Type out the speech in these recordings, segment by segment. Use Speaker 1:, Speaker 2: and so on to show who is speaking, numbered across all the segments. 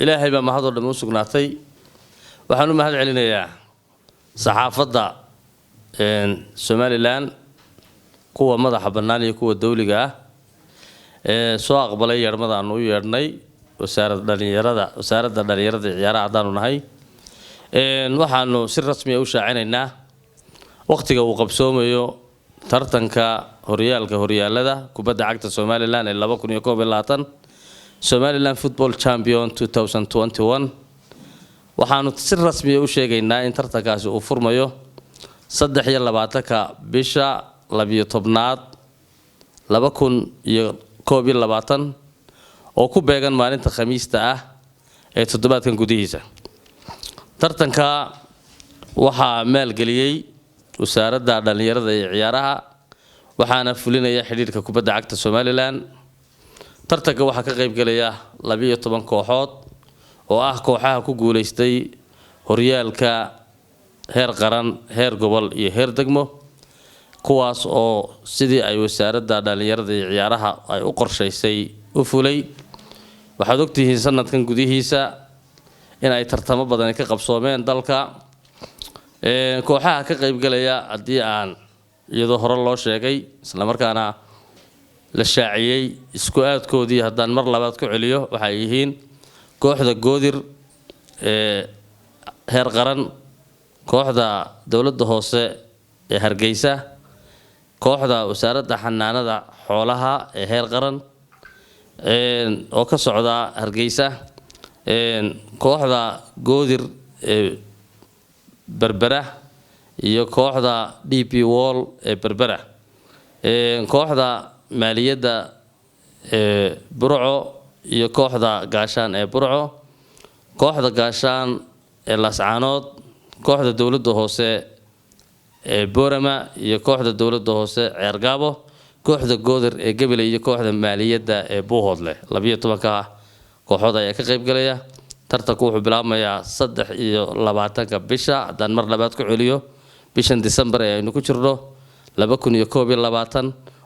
Speaker 1: إلهي بما هذا اللي موسقناتي وحنو ما هذا علينا يا صحافة سومالي لان قوة مدح بنانية قوة دولية سواق بلاي يرمض عنو يرني وسارة دليرة عيارة عدانو نهي وحنو سر رسمي وشاعينينا وقتك وقبسوميو tartanka horyaalada kubadda cagta Somaliland ee 2021 Somaliland Football Champion 2021 waxaanu si rasmi ah u sheegaynaa in tartankaasi uu furmayo 23ka bisha 12aad 2021 oo ku beegan maalinta Khamiista ah ee toddobaadkan gudihiisa tartanka waxa maalgeliyay wasaaradda dhalinyarada iyo ciyaaraha waxaana fulinaya xiriirka kubadda cagta Somaliland tartanka waxa ka qayb galaya 12 kooxood oo ah kooxaha ku guuleystay horyaalka heer qaran heer gobol iyo heer degmo kuwaas oo sidii ay wasaaradda dhalinyarada iyo ciyaaraha ay u qorshaysay u fulay waxaad ogtihiin sanadkan gudihiisa in ay tartamo badan ka qabsoomeen dalka kooxaha ka qayb galaya hadii aan iyadoo hore loo sheegay isla markaana la shaaciyay isku aadkoodii hadaan mar labaad ku celiyo waxay yihiin kooxda Goodir heer qaran kooxda dawladda hoose ee Hargeysa kooxda wasaaradda xanaanada xoolaha ee heer qaran oo ka socda Hargeysa kooxda Goodir berbera iyo kooxda DP Wall ee berbera kooxda maaliyadda Burco iyo kooxda gaashaan ee Burco kooxda gaashaan ee Lascaanood kooxda dawladda hoose ee Boorama iyo kooxda dawladda hoose Ceergaabo kooxda Goodir ee Gabiley iyo kooxda maaliyadda ee Buuhoodle 12ka kooxood ayaa ka qayb galaya tartanku wuxuu bilaabmayaa 23ka bisha hadaan mar labaad ku celiyo bishan December ee aynu ku jirno 2021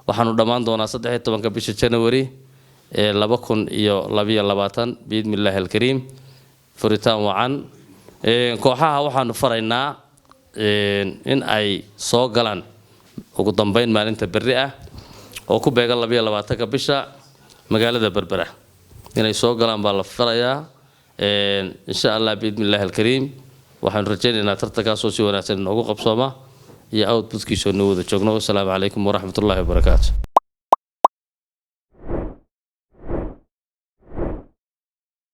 Speaker 1: waxaanu dhamaan doonaa 13ka bisha January ee 2022 biidmillaahi alkariim furitaan wacan kooxaha waxaanu faraynaa in ay soo galaan ugu dambeyn maalinta berri ah oo ku beegan 22ka bisha magaalada Berbera inay soo galaan baa la farayaa إن شاء الله بإذن الله الكريم وحن رجعنا إن ترتكاس وسوينا سنة وقف صوما يا أود بذكي شو نود والسلام عليكم ورحمة الله وبركاته.